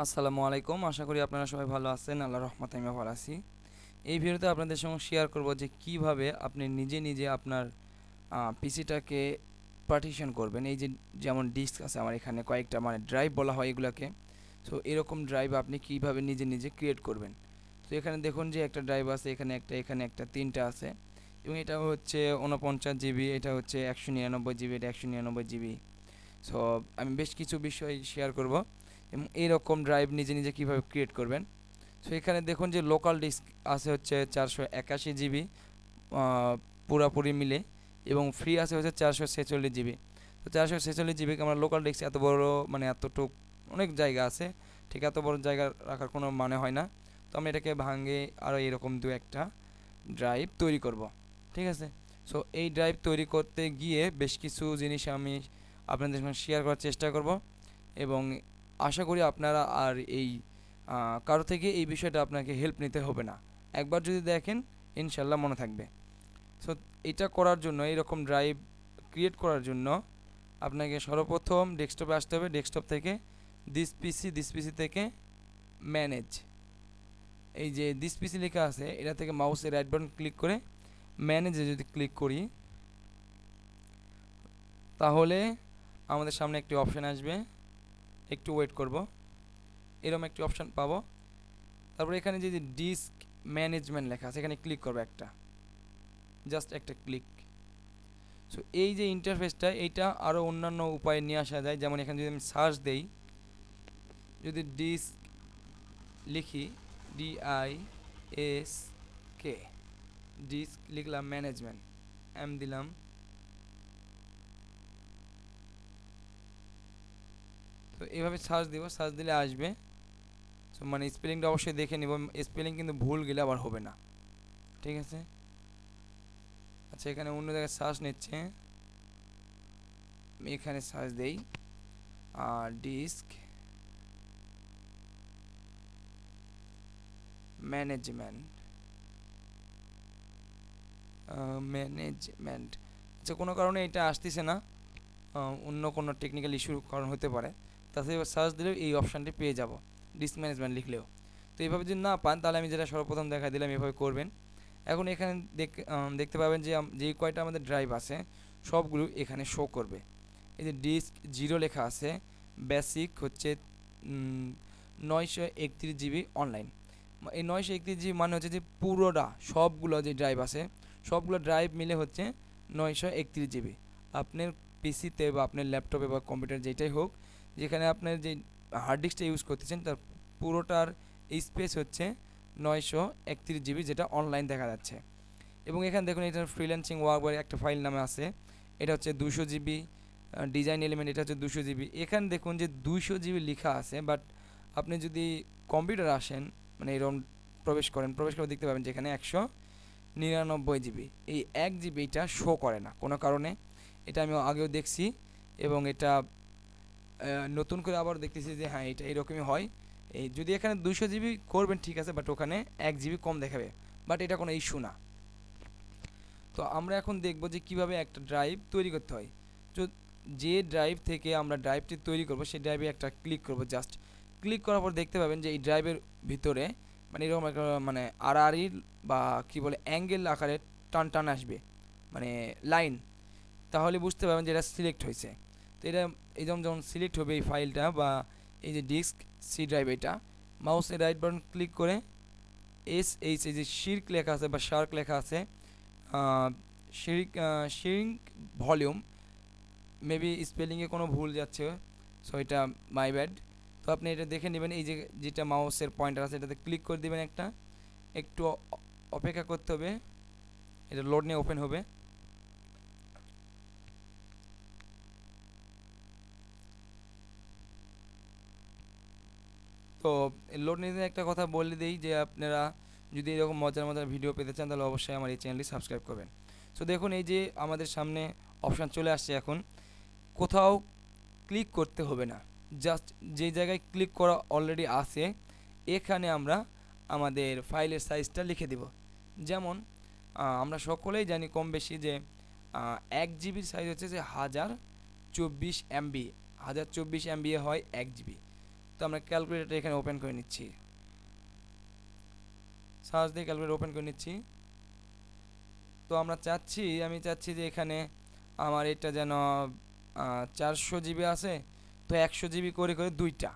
আসসালামু আলাইকুম। আশা করি আপনারা সবাই ভালো আছেন। আল্লাহর রহমতে আমিও ভালো আছি। এই ভিডিওতে আপনাদের সঙ্গে শেয়ার করব যে কিভাবে আপনি নিজে নিজে আপনার পিসিটাকে পার্টিশন করবেন। এই যে যেমন ডিস্ক আছে আমার এখানে কয়েকটা, মানে ড্রাইভ বলা হয় এগুলাকে। সো এরকম ড্রাইভ আপনি কিভাবে নিজে নিজে ক্রিয়েট করবেন। তো এখানে দেখুন যে একটা ড্রাইভ আছে, এখানে একটা, তিনটা আছে। এবং এটা হচ্ছে 49 জিবি, এটা হচ্ছে 199 জিবি, এটা 199 জিবি। সো আমি বেশ কিছু বিষয় শেয়ার করব এবং এইরকম ড্রাইভ নিজে নিজে কীভাবে ক্রিয়েট করবেন। সো এখানে দেখুন যে লোকাল ডিস্ক আছে হচ্ছে 481 জিবি পুরাপুরি মিলে, এবং ফ্রি আছে হচ্ছে 446 জিবি। তো 446 জিবিকে আমরা লোকাল ডিস্ক এত বড়, মানে এতটুক অনেক জায়গা আছে, ঠিক এত বড় জায়গা রাখার কোনো মানে হয় না। তো আমরা এটাকে ভাঙে আরও এরকম দু একটা ড্রাইভ তৈরি করব, ঠিক আছে। সো এই ড্রাইভ তৈরি করতে গিয়ে বেশ কিছু জিনিস আমি আপনাদের সঙ্গে শেয়ার করার চেষ্টা করব, এবং আশা করি আপনারা আর এই কারো থেকে এই বিষয়টা আপনাকে হেল্প নিতে হবে না। একবার যদি দেখেন ইনশাল্লাহ মনে থাকবে। সো এটা করার জন্য, এইরকম ড্রাইভ ক্রিয়েট করার জন্য আপনাকে সর্বপ্রথম ডেস্কটপে আসতে হবে। ডেস্কটপ থেকে দিস পিসি থেকে ম্যানেজ, এই যে দিস পিসি লেখা আছে এটা থেকে মাউসের রাইট বাটন ক্লিক করে ম্যানেজে যদি ক্লিক করি, তাহলে আমাদের সামনে একটি অপশান আসবে। একটু ওয়েট করব, এরকম একটি অপশান পাবো। তারপরে এখানে যে ডিস্ক ম্যানেজমেন্ট লেখা আছে এখানে ক্লিক করবো, জাস্ট একটা ক্লিক। সো এই যে ইন্টারফেসটা, এইটা আরও অন্যান্য উপায়ে নিয়ে আসা যায়। যেমন এখানে যদি আমি সার্চ দেই, যদি ডিস্ক লিখি, DISK, ডিস্ক লিখলাম, ম্যানেজমেন্ট দিলাম। তো এইভাবে সার্চ দিব, সার্চ দিলে আসবে। সো মানে স্পেলিংটা অবশ্যই দেখে নিব, স্পেলিং কিন্তু ভুল গেলে আবার হবে না, ঠিক আছে। আচ্ছা, এখানে অন্য জায়গায় সার্চ নিচ্ছে, আমি এখানে সার্চ দেই ডিস্ক ম্যানেজমেন্ট ম্যানেজমেন্ট। আচ্ছা, কোনো কারণে এটা আসতেছে না, অন্য কোনো টেকনিক্যাল ইস্যুর কারণ হতে পারে। তাছাড়া এবার সার্চ দিলেও এই অপশানটি পেয়ে যাব, ডিস্ক ম্যানেজমেন্ট লিখলেও। তো এইভাবে যদি না পান, তাহলে আমি যেটা সর্বপ্রথম দেখা দিলাম এভাবে করবেন। এখন এখানে দেখতে পাবেন যে যেই কয়টা আমাদের ড্রাইভ আছে সবগুলো এখানে শো করবে। এই যে ডিস্ক 0 লেখা আছে, বেসিক হচ্ছে 931 জিবি অনলাইন। এই 931 জিবি মানে হচ্ছে যে পুরোটা সবগুলো যে ড্রাইভ আছে সবগুলো ড্রাইভ মিলে হচ্ছে 931 জিবি। আপনার পিসিতে বা আপনার ল্যাপটপে বা কম্পিউটার যেটাই হোক, যেখানে আপনার যে হার্ড ডিস্কটা ইউজ করতেছেন তার পুরোটার স্পেস হচ্ছে 931 জিবি, যেটা অনলাইন দেখা যাচ্ছে। এবং এখানে দেখুন এটার ফ্রিল্যান্সিং ওয়ার্ক বলে একটা ফাইল নামে আছে, এটা হচ্ছে 200 জিবি। ডিজাইন এলিমেন্ট এটা হচ্ছে 200 জিবি। এখানে দেখুন যে 200 জিবি লেখা আছে, বাট আপনি যদি কম্পিউটার আসেন, মানে এরকম প্রবেশ করে দেখতে পাবেন যে এখানে 199 জিবি। এই 1 জিবি এটা শো করে না কোনো কারণে, এটা আমি আগেও দেখছি, এবং এটা নতুন করে আবার দেখতেছি যে হ্যাঁ এটা এরকমই হয়। এই যদি এখানে 200 জিবি করবেন ঠিক আছে, বাট ওখানে 1 জিবি কম দেখাবে, বাট এটা কোনো ইস্যু না। তো আমরা এখন দেখব যে কিভাবে একটা ড্রাইভ তৈরি করতে হয়। তো যে ড্রাইভ থেকে আমরা ড্রাইভটি তৈরি করব সেই ড্রাইভে একটা ক্লিক করব, জাস্ট ক্লিক করার পর দেখতে পাবেন যে এই ড্রাইভের ভিতরে মানে এরকম একটা, মানে আড়াআড়ি বা কি বলে অ্যাঙ্গেল আকারে টান টান আসবে, মানে লাইন। তাহলে বুঝতে পারবেন যে এটা সিলেক্ট হয়েছে। তো এটা এই যখন সিলেক্ট হবে এই ফাইলটা বা এই যে ডিস্ক সি ড্রাইভ, এটা মাউসের রাইট বাটন ক্লিক করে এই যে শির্ক লেখা আছে বা শার্ক লেখা আছে, শিরিঙ্ক ভলিউম, মেবি স্পেলিংয়ে কোনো ভুল যাচ্ছে, সো এটা মাই ব্যাড। তো আপনি এটা দেখে নেবেন, এই যে যেটা মাউসের পয়েন্টার আছে এটাতে ক্লিক করে দেবেন, একটু অপেক্ষা করতে হবে, এটা লোড নিয়ে ওপেন হবে। তো লোড নিতে একটা কথা বলে দিই যে আপনারা যদি এরকম মজার মজার ভিডিও পেতে চান তাহলে অবশ্যই আমার এই চ্যানেলটি সাবস্ক্রাইব করবেন। সো দেখুন এই যে আমাদের সামনে অপশান চলে আসছে, এখন কোথাও ক্লিক করতে হবে না, জাস্ট যে জায়গায় ক্লিক করা অলরেডি আছে এখানে আমরা আমাদের ফাইলের সাইজটা লিখে দেব। যেমন আমরা সকলেই জানি কম বেশি যে 1 জিবির সাইজ হচ্ছে যে 1024 MB, 1024 MB হয় 1 জিবি। তো আমরা ক্যালকুলেটর এখানে ওপেন করে নিচ্ছি, সার্চ দিয়ে ক্যালকুলেটর ওপেন করে নিচ্ছি। তো আমি চাচ্ছি যে এখানে আমার এটা যেন 400 জিবি আছে, তো 100 জিবি করে করে দুইটা,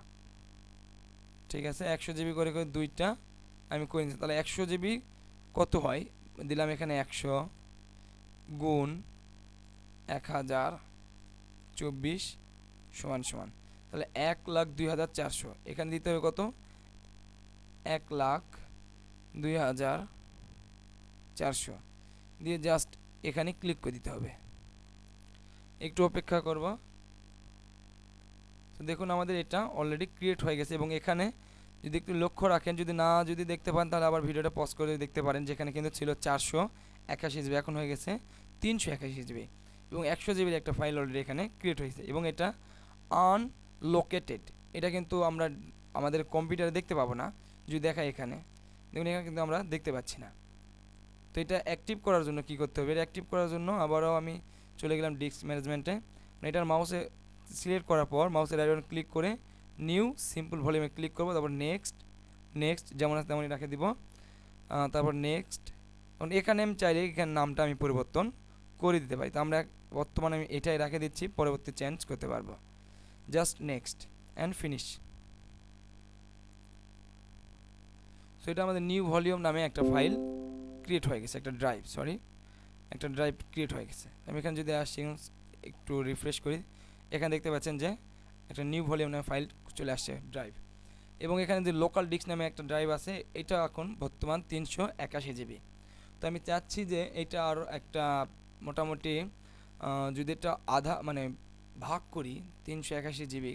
ঠিক আছে, 100 জিবি করে করে দুইটা আমি করে নিচ্ছি। তাহলে 100 জিবি কত হয়, দিলাম এখানে 100 গুণ 1024 সমান সমান, তাহলে 1,02,400, এখানে দিতে হবে কত, 1,02,400 দিয়ে জাস্ট এখানে ক্লিক করে দিতে হবে। একটু অপেক্ষা করব। তো দেখুন আমাদের এটা অলরেডি ক্রিয়েট হয়ে গেছে, এবং এখানে যদি একটু লক্ষ্য রাখেন, যদি দেখতে পান তাহলে আবার ভিডিওটা পজ করে দেখতে পারেন, যেখানে কিন্তু ছিল 481 জিবি, এখন হয়ে গেছে 381 জিবি, এবং 100 জিবির একটা ফাইল অলরেডি এখানে ক্রিয়েট হয়েছে, এবং এটা আনলোকেটেড। এটা কিন্তু আমরা আমাদের কম্পিউটারে দেখতে পাবো না, যদি দেখাই এখানে দেখুন, এখানে কিন্তু আমরা দেখতে পাচ্ছি না। তো এটা অ্যাক্টিভ করার জন্য কি করতে হবে, এটা অ্যাক্টিভ করার জন্য আবারও আমি চলে গেলাম ডিস্ক ম্যানেজমেন্টে, এটার মাউসে সিলেক্ট করার পর মাউসের রাইট বাটন ক্লিক করে নিউ সিম্পল ভলিউমে ক্লিক করব, তারপর নেক্সট যেমন আছে তেমনই রেখে দিব, তারপর নেক্সট। কারণ এখানে আমি চাইলে এখানে নামটা আমি পরিবর্তন করে দিতে পারি, তো আমরা বর্তমানে আমি এটাই রেখে দিচ্ছি, পরবর্তী চেঞ্জ করতে পারবো। Just next and finish. So এটা আমাদের নিউ ভলিউম নামে একটা ফাইল ক্রিয়েট হয়ে গেছে, একটা ড্রাইভ ক্রিয়েট হয়ে গেছে। আমি এখানে যদি আসি একটু রিফ্রেশ করি, এখানে দেখতে পাচ্ছেন যে একটা নিউ ভলিউম নামে ফাইল চলে আসছে ড্রাইভ, এবং এখানে যে লোকাল ডিস্ক নামে একটা ড্রাইভ আছে, এটা এখন বর্তমান 381 জিবি। তো আমি চাচ্ছি যে এটা আরও একটা মোটামুটি যদি এটা আধা মানে ভাগ করি 381 জিবি,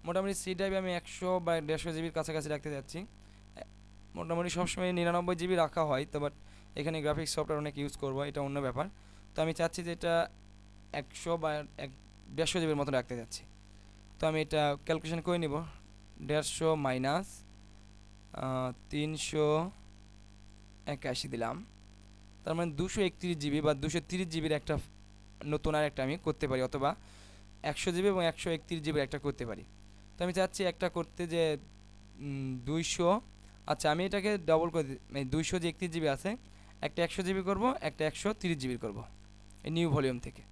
মোটামুটি সি ড্রাইভে আমি 100 বা 150 জিবির কাছাকাছি রাখতে যাচ্ছি। মোটামুটি সবসময় 99 জিবি রাখা হয়, তো বাট এখানে গ্রাফিক্স সফটওয়্যার অনেক ইউজ করবো, এটা অন্য ব্যাপার। তো আমি চাচ্ছি যে এটা 100 বা 150 জিবির মতো রাখতে যাচ্ছি। তো আমি এটা ক্যালকুলেশন করে নিব, 150 মাইনাস 381 দিলাম, তার মানে 231 জিবি বা 230 জিবির একটা নতুন আর একটা আমি করতে পারি, অথবা 100 জিবি এবং 131 জিবির একটা করতে পারি। তো আমি চাচ্ছি একটা করতে যে 200, আচ্ছা আমি এটাকে ডবল করে মানে 200 যে 31 জিবি আছে, একটা 100 জিবি করবো, একটা 130 জিবির করবো এই নিউ ভলিউম থেকে।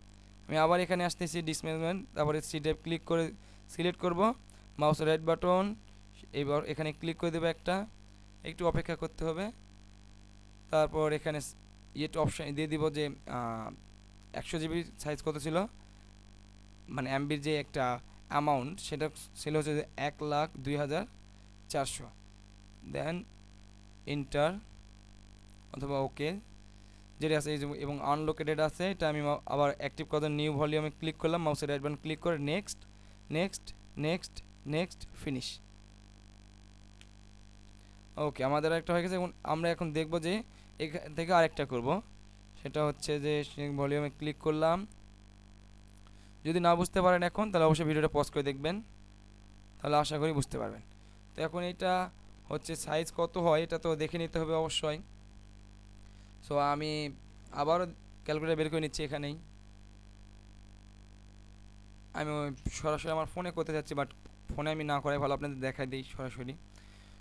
আমি আবার এখানে আসতেছি ডিস্ক ম্যানেজমেন্ট, তারপরে সি ড্রাইভ ক্লিক করে সিলেক্ট করব, মাউসের রাইট বাটন এবার এখানে ক্লিক করে দেবো একটা, একটু অপেক্ষা করতে হবে। তারপর এখানে ইয়েটা অপশান দিয়ে দিব যে 100 জিবির সাইজ কত ছিল, মানে এমবির যে একটা অ্যামাউন্ট সেটা ছিল হচ্ছে যে 1,02,400, দেন ইন্টার অথবা ওকে যেটা আছে, এবং আনলোকেটেড আছে, এটা আমি আবার অ্যাক্টিভ করার নিউ ভলিউমে ক্লিক করলাম, মাউসের রাইট বাটন ক্লিক করে নেক্সট ফিনিশ। ওকে, আমাদের একটা হয়ে গেছে। আমরা এখন দেখব যে এখান থেকে আরেকটা করব, সেটা হচ্ছে যে ভলিউমে ক্লিক করলাম। যদি না বুঝতে পারেন এখন, তাহলে অবশ্যই ভিডিওটা পজ করে দেখবেন, তাহলে আশা করি বুঝতে পারবেন। তো এখন এটা হচ্ছে সাইজ কত হয় এটা তো দেখে নিতে হবে অবশ্যই। সো আমি আবারও ক্যালকুলেটর বের করে নিচ্ছি, এখানেই আমি সরাসরি আমার ফোনে করতে যাচ্ছি, বাট ফোনে আমি না করাই ভালো, আপনাদের দেখাই দিই সরাসরি।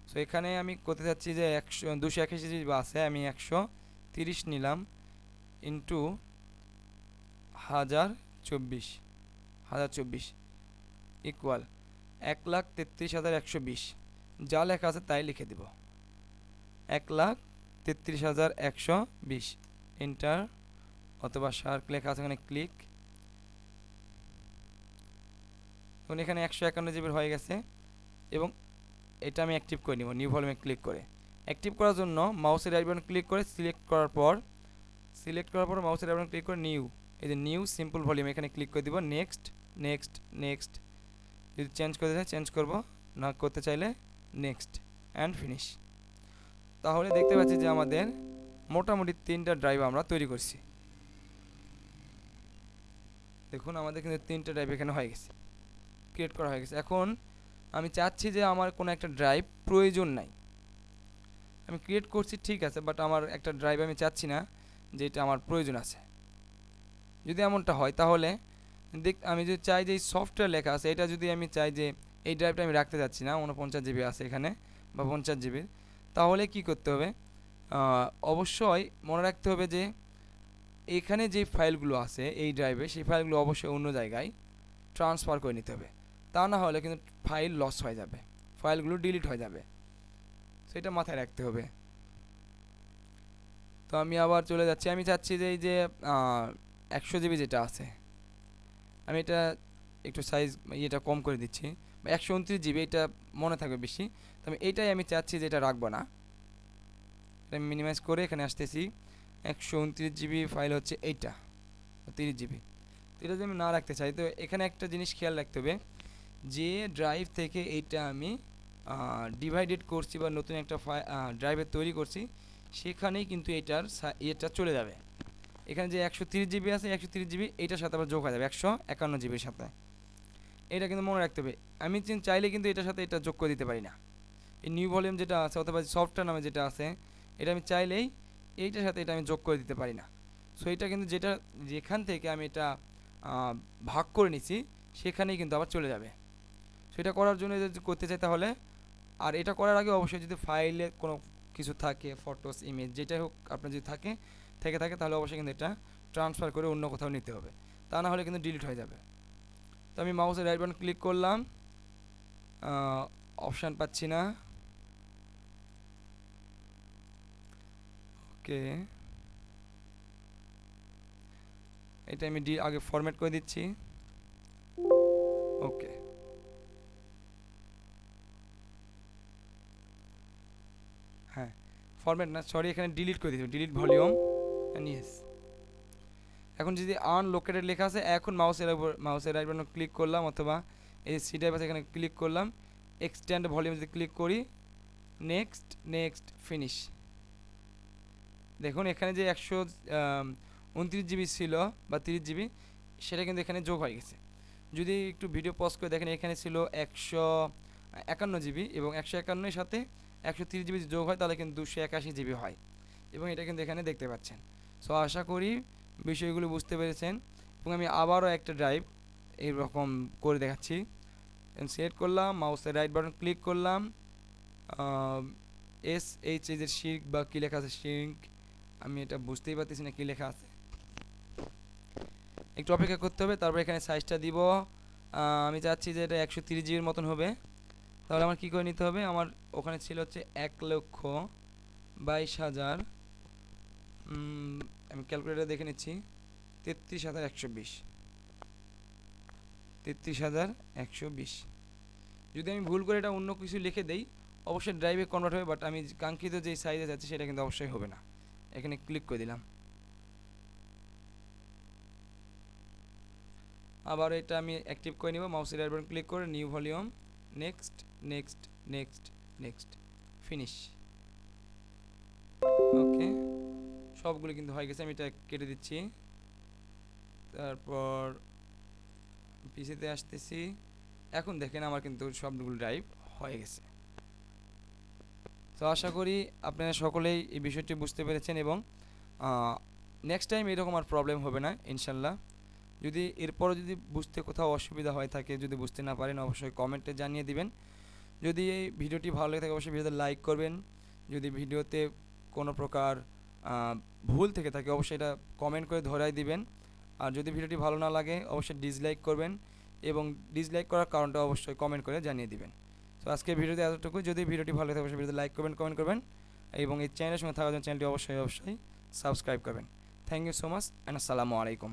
সো এখানে আমি করতে চাচ্ছি যে 281 আছে, আমি 130 নিলাম ইন্টু 1024 ইকুয়াল 1,33,120, যা লেখা আছে তাই লিখে দেব, 1,33,120 এন্টার অথবা শার্প লেখা আছে এখানে ক্লিক। এখন এখানে 151 জিবির হয়ে গেছে, এবং এটা আমি অ্যাক্টিভ করে নিব নিউ ভলিউমে ক্লিক করে। অ্যাক্টিভ করার জন্য মাউসের রাইট বাটন ক্লিক করে সিলেক্ট করার পর মাউসের রাইট বাটন ক্লিক করে নিউ, এই যে নিউ সিম্পল ভলিউম এখানে ক্লিক করে দিব, নেক্সট যদি চেঞ্জ করতে চাই চেঞ্জ করব, না করতে চাইলে নেক্সট অ্যান্ড ফিনিশ। তাহলে দেখতে পাচ্ছি যে আমাদের মোটামুটি 3টা ড্রাইভ আমরা তৈরি করছি। দেখুন আমাদের কিন্তু 3টা ড্রাইভ এখানে হয়ে গেছে, ক্রিয়েট করা হয়ে গেছে। এখন আমি চাচ্ছি যে আমার কোনো একটা ড্রাইভ প্রয়োজন নাই, আমি ক্রিয়েট করছি ঠিক আছে, বাট আমার একটা ড্রাইভ আমি চাচ্ছি না যে এটা আমার প্রয়োজন আছে। যদি এমনটা হয় তাহলে আমি যদি চাই যে এই সফটওয়্যার লেখা আছে, এটা যদি আমি চাই যে এই ড্রাইভটা আমি রাখতে যাচ্ছি না, 49 জিবি আছে এখানে বা 50 জিবি। তাহলে কি করতে হবে, অবশ্যই মনে রাখতে হবে যে এখানে যে ফাইলগুলো আছে এই ড্রাইভে, সেই ফাইলগুলো অবশ্যই অন্য জায়গায় ট্রান্সফার করে নিতে হবে। তা না হলে কিন্তু ফাইল লস হয়ে যাবে, ফাইলগুলো ডিলিট হয়ে যাবে, সেটা মাথায় রাখতে হবে। তো আমি আবার চলে যাচ্ছি, আমি চাচ্ছি যে এই যে 100 জিবি যেটা আছে, আমি এটা একটু সাইজ ইয়েটা কম করে দিচ্ছি, 129 জিবি, এটা মনে থাকবে বেশি। তো আমি এইটাই আমি চাচ্ছি যে এটা রাখবো না, এটা মিনিমাইজ করে এখানে আসতেছি। 129 জিবি ফাইল হচ্ছে এইটা, 30 জিবি। এটা যদি আমি না রাখতে চাই, তো এখানে একটা জিনিস খেয়াল রাখতে হবে, যে ড্রাইভ থেকে এইটা আমি ডিভাইডেড করছি বা নতুন একটা ড্রাইভে তৈরি করছি, সেখানেই কিন্তু এটার এটা চলে যাবে। এখানে যে 130 জিবি আছে, 130 জিবি এইটার সাথে আবার যোগ হয়ে যাবে 151 জিবির সাথে। এটা কিন্তু মনে রাখতে হবে। আমি চাইলে কিন্তু এটার সাথে এটা যোগ করে দিতে পারি না। এই নিউ ভলিউম যেটা আছে অথবা সফটওয়্যার নামে যেটা আছে, এটা আমি চাইলেই এইটার সাথে এটা আমি যোগ করে দিতে পারি না। সো এটা কিন্তু যেখান থেকে আমি এটা ভাগ করে নিছি, সেখানেই কিন্তু আবার চলে যাবে। সেটা করার জন্য যদি করতে চাই তাহলে, আর এটা করার আগে অবশ্যই যদি ফাইলে কোনো কিছু থাকে, ফটোস, ইমেজ, যেটাই হোক আপনার যদি থেকে থাকে, তাহলে অবশ্যই কিন্তু এটা ট্রান্সফার করে অন্য কোথাও নিতে হবে, তা না হলে কিন্তু ডিলিট হয়ে যাবে। তো আমি মাউসের রাইট বাটন ক্লিক করলাম, অপশান পাচ্ছি না। ওকে, এটা আমি আগে ফরম্যাট করে দিচ্ছি। ওকে, হ্যাঁ, ফরম্যাট না, সরি, এখানে ডিলিট করে দিচ্ছি, ডিলিট ভলিউম অ্যান্ড ইয়েস। এখন যদি আনলোকেটেড লেখা আছে, এখন মাউসের রাইট বাটন ক্লিক করলাম, অথবা এই সি ড্রাইভ আছে এখানে ক্লিক করলাম, এক্সটেন্ড ভলিউম যদি ক্লিক করি, নেক্সট নেক্সট ফিনিশ। দেখুন এখানে যে 129 জিবি ছিল বা 30 জিবি, সেটা কিন্তু এখানে যোগ হয়ে গেছে। যদি একটু ভিডিও পজ করে দেখেন, এখানে ছিল 151 জিবি, এবং 151-এর সাথে 130 জিবি যোগ হয়, তাহলে কিন্তু 281 জিবি হয়, এবং এটা কিন্তু এখানে দেখতে পাচ্ছেন। সো আশা করি বিষয়গুলো বুঝতে পেরেছেন। এবং আমি আবারও একটা ড্রাইভ এইরকম করে দেখাচ্ছি। সিলেক্ট করলাম, মাউসের রাইট বাটন ক্লিক করলাম, SH এই যে শিঙ্ক বা কী লেখা আছে, শিঙ্ক, আমি এটা বুঝতেই পারতেছি না কী লেখা আছে, একটু অপেক্ষা করতে হবে। তারপর এখানে সাইজটা দিব, আমি চাচ্ছি যে এটা 130 জিবির মতন হবে। তাহলে আমার কী করে নিতে হবে, আমার ওখানে ছিল হচ্ছে 1,22,000, আমি ক্যালকুলেটার দেখে নিচ্ছি, 33,120, 33,120। যদি আমি ভুল করে এটা অন্য কিছু লিখে দেই, অবশ্যই ড্রাইভে কনভার্ট হবে, বাট আমি কাঙ্ক্ষিত যে সাইজে যাচ্ছে সেটা কিন্তু অবশ্যই হবে না। এখানে ক্লিক করে দিলাম, আবার এটা আমি অ্যাক্টিভ করে নিব, মাউসের রাইট বাটন ক্লিক করে new volume, next next next next finish. Okay, সবগুলো কিন্তু হয়ে গেছে, আমি এটা কেটে দিচ্ছি। তারপর পিসিতে আসতেছি, এখন দেখেন আমার কিন্তু সবগুলো ড্রাইভ হয়ে গেছে। তো আশা করি আপনারা সকলেই এই বিষয়টি বুঝতে পেরেছেন, এবং নেক্সট টাইম এরকম আর প্রবলেম হবে না ইনশাল্লাহ। যদি এরপরও যদি বুঝতে কোথাও অসুবিধা হয়ে থাকে, যদি বুঝতে না পারেন, অবশ্যই কমেন্টে জানিয়ে দিবেন। যদি এই ভিডিওটি ভালো লেগে থাকে, অবশ্যই ভিডিওতে লাইক করবেন। যদি ভিডিওতে কোনো প্রকার ভুল থেকে থাকে, অবশ্যই এটা কমেন্ট করে ধরাই দিবেন। আর যদি ভিডিওটি ভালো না লাগে, অবশ্যই ডিসলাইক করবেন, এবং ডিসলাইক করার কারণটা অবশ্যই কমেন্ট করে জানিয়ে দিবেন। তো আজকে ভিডিওতে এতটুকু। যদি ভিডিওটি ভালো লাগে, অবশ্যই ভিডিওতে লাইক করবেন, কমেন্ট করবেন, এবং এই চ্যানেলের সঙ্গে থাকার জন্য চ্যানেলটি অবশ্যই সাবস্ক্রাইব করবেন। Thank you so much, and আসসালামু আলাইকুম।